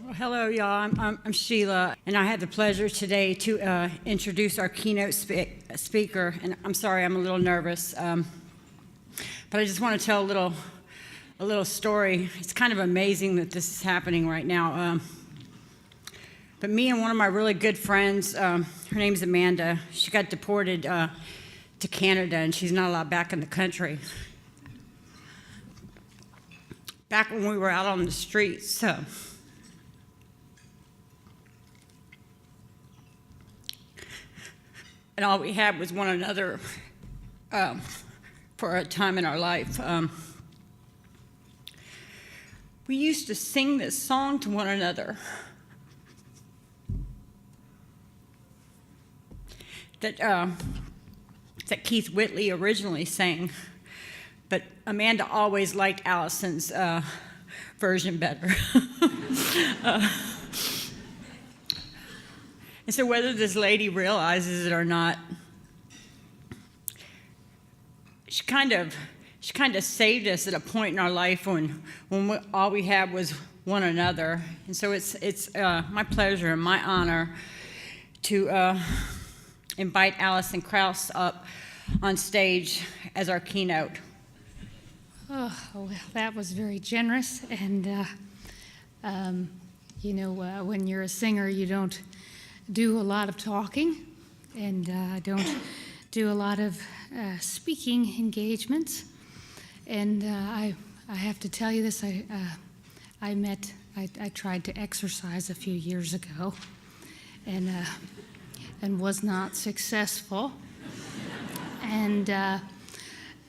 Well, hello, y'all. I'm Sheila, and I have the pleasure today to introduce our keynote speaker. And I'm sorry, I'm a little nervous, but I just want to tell a little story. It's kind of amazing that this is happening right now. But me and one of my really good friends, her name's Amanda. She got deported to Canada, and she's not allowed back in the country. Back when we were out on the streets. And all we had was one another for a time in our life. We used to sing this song to one another that Keith Whitley originally sang, but Amanda always liked Allison's version better. And so whether this lady realizes it or not, she kind of saved us at a point in our life when all we had was one another. And so it's my pleasure and my honor to invite Allison Krauss up on stage as our keynote. Oh, well, that was very generous. And, when you're a singer, you don't do a lot of talking, and I don't do a lot of speaking engagements. And I have to tell you this, I tried to exercise a few years ago, and was not successful.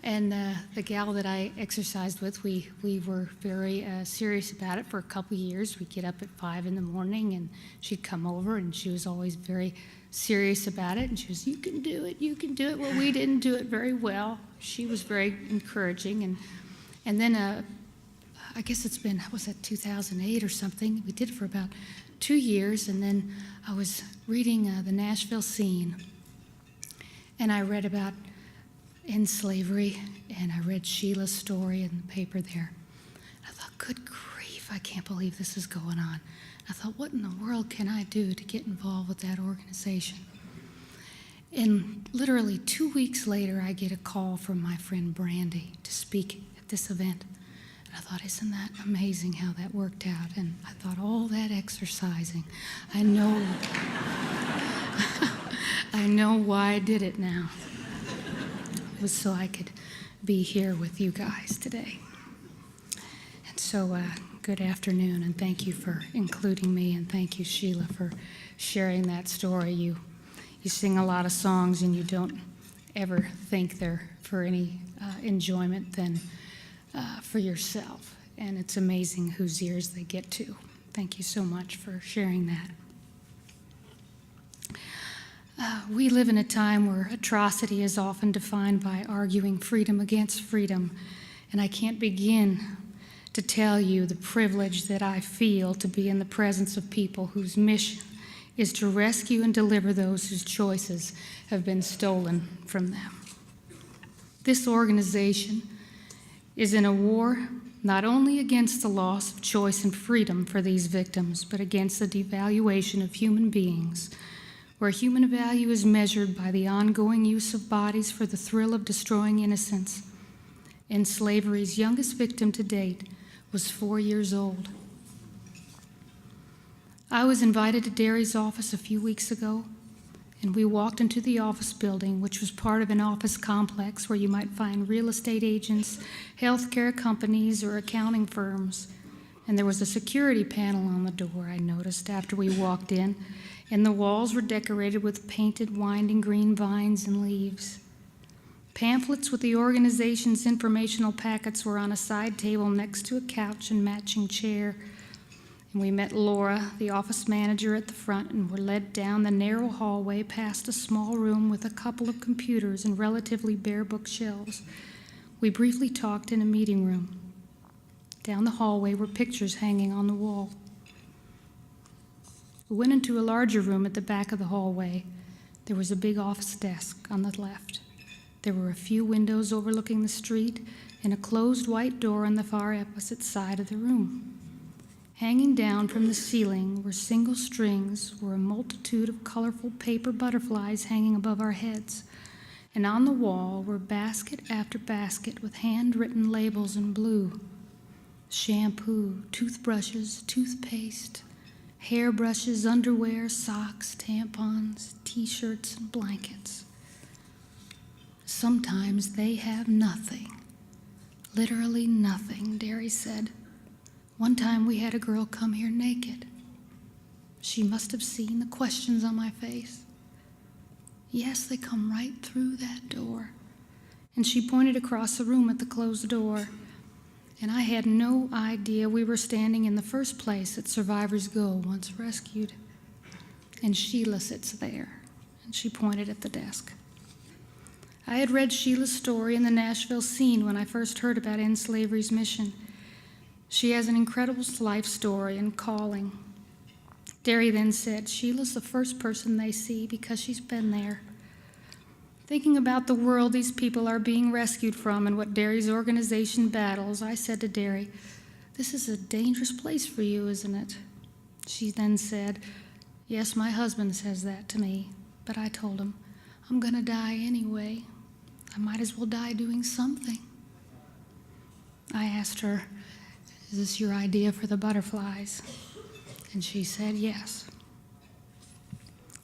And the gal that I exercised with, we were very serious about it for a couple of years. We'd get up at 5 in the morning, and she'd come over, and she was always very serious about it. And she was, you can do it, you can do it. Well, we didn't do it very well. She was very encouraging. And then I guess it's been, was that 2008 or something? We did it for about 2 years, and then I was reading the Nashville Scene, and I read about in slavery, and I read Sheila's story in the paper there. I thought, good grief, I can't believe this is going on. I thought, what in the world can I do to get involved with that organization? And literally 2 weeks later, I get a call from my friend Brandy to speak at this event. And I thought, isn't that amazing how that worked out? And I thought, all that exercising, I know, I know why I did it now. It was so I could be here with you guys today. And so good afternoon, and thank you for including me, and thank you, Sheila, for sharing that story. You sing a lot of songs, and you don't ever think they're for any enjoyment than for yourself, and it's amazing whose ears they get to. Thank you so much for sharing that. We live in a time where atrocity is often defined by arguing freedom against freedom, and I can't begin to tell you the privilege that I feel to be in the presence of people whose mission is to rescue and deliver those whose choices have been stolen from them. This organization is in a war not only against the loss of choice and freedom for these victims, but against the devaluation of human beings, where human value is measured by the ongoing use of bodies for the thrill of destroying innocence. And slavery's youngest victim to date was 4 years old. I was invited to Derry's office a few weeks ago, and we walked into the office building, which was part of an office complex where you might find real estate agents, healthcare companies, or accounting firms. And there was a security panel on the door, I noticed, after we walked in, and the walls were decorated with painted winding green vines and leaves. Pamphlets with the organization's informational packets were on a side table next to a couch and matching chair. And we met Laura, the office manager, at the front, and were led down the narrow hallway past a small room with a couple of computers and relatively bare bookshelves. We briefly talked in a meeting room. Down the hallway were pictures hanging on the wall. We went into a larger room at the back of the hallway. There was a big office desk on the left. There were a few windows overlooking the street and a closed white door on the far opposite side of the room. Hanging down from the ceiling were single strings, were a multitude of colorful paper butterflies hanging above our heads, and on the wall were basket after basket with handwritten labels in blue. Shampoo, toothbrushes, toothpaste, hairbrushes, underwear, socks, tampons, t-shirts, and blankets. Sometimes they have nothing, literally nothing, Derry said. One time we had a girl come here naked. She must have seen the questions on my face. Yes, they come right through that door. And she pointed across the room at the closed door. And I had no idea we were standing in the first place that survivors go once rescued. And Sheila sits there, and she pointed at the desk. I had read Sheila's story in the Nashville Scene when I first heard about End Slavery's mission. She has an incredible life story and calling. Derry then said, Sheila's the first person they see because she's been there. Thinking about the world these people are being rescued from and what Derry's organization battles, I said to Derry, this is a dangerous place for you, isn't it? She then said, yes, my husband says that to me, but I told him, I'm going to die anyway. I might as well die doing something. I asked her, is this your idea for the butterflies? And she said yes.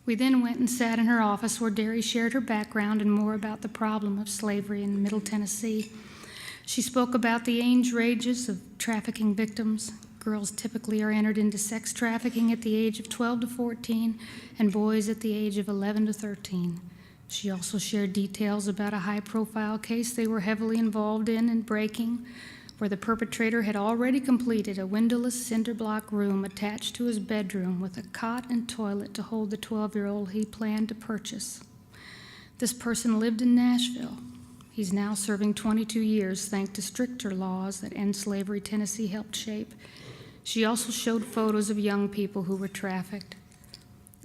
We then went and sat in her office where Derry shared her background and more about the problem of slavery in Middle Tennessee. She spoke about the age ranges of trafficking victims. Girls typically are entered into sex trafficking at the age of 12 to 14 and boys at the age of 11 to 13. She also shared details about a high-profile case they were heavily involved in and breaking, where the perpetrator had already completed a windowless cinder block room attached to his bedroom with a cot and toilet to hold the 12-year-old he planned to purchase. This person lived in Nashville. He's now serving 22 years thanks to stricter laws that End Slavery Tennessee helped shape. She also showed photos of young people who were trafficked.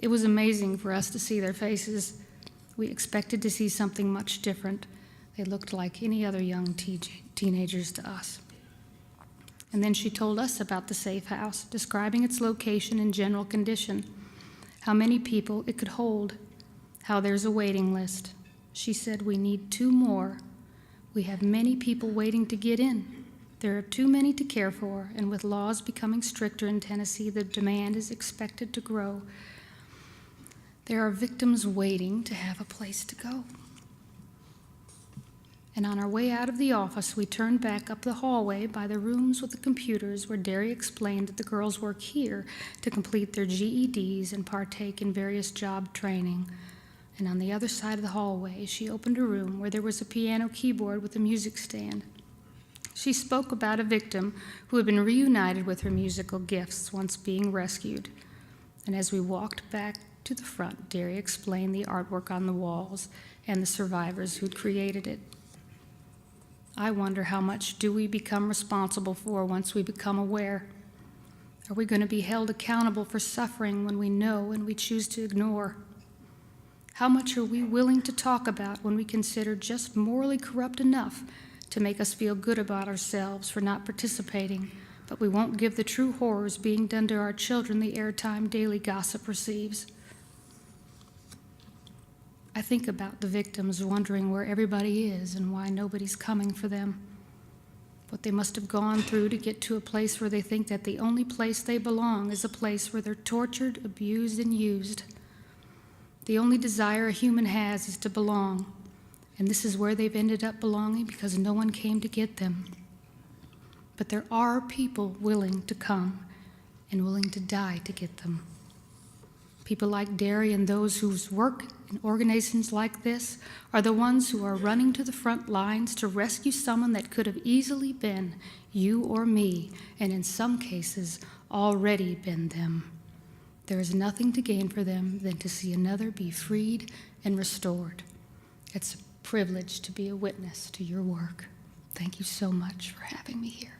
It was amazing for us to see their faces. We expected to see something much different. They looked like any other young teenagers to us. And then she told us about the safe house, describing its location and general condition, how many people it could hold, how there's a waiting list. She said we need 2 more. We have many people waiting to get in. There are too many to care for, and with laws becoming stricter in Tennessee, the demand is expected to grow. There are victims waiting to have a place to go. And on our way out of the office, we turned back up the hallway by the rooms with the computers where Derry explained that the girls work here to complete their GEDs and partake in various job training. And on the other side of the hallway, she opened a room where there was a piano keyboard with a music stand. She spoke about a victim who had been reunited with her musical gifts once being rescued. And as we walked back to the front, Derry explained the artwork on the walls and the survivors who'd created it. I wonder how much do we become responsible for once we become aware? Are we going to be held accountable for suffering when we know and we choose to ignore? How much are we willing to talk about when we consider just morally corrupt enough to make us feel good about ourselves for not participating, but we won't give the true horrors being done to our children the airtime daily gossip receives? I think about the victims wondering where everybody is and why nobody's coming for them. What they must have gone through to get to a place where they think that the only place they belong is a place where they're tortured, abused, and used. The only desire a human has is to belong, and this is where they've ended up belonging because no one came to get them. But there are people willing to come and willing to die to get them. People like Derry and those whose work in organizations like this are the ones who are running to the front lines to rescue someone that could have easily been you or me, and in some cases already been them. There is nothing to gain for them than to see another be freed and restored. It's a privilege to be a witness to your work. Thank you so much for having me here.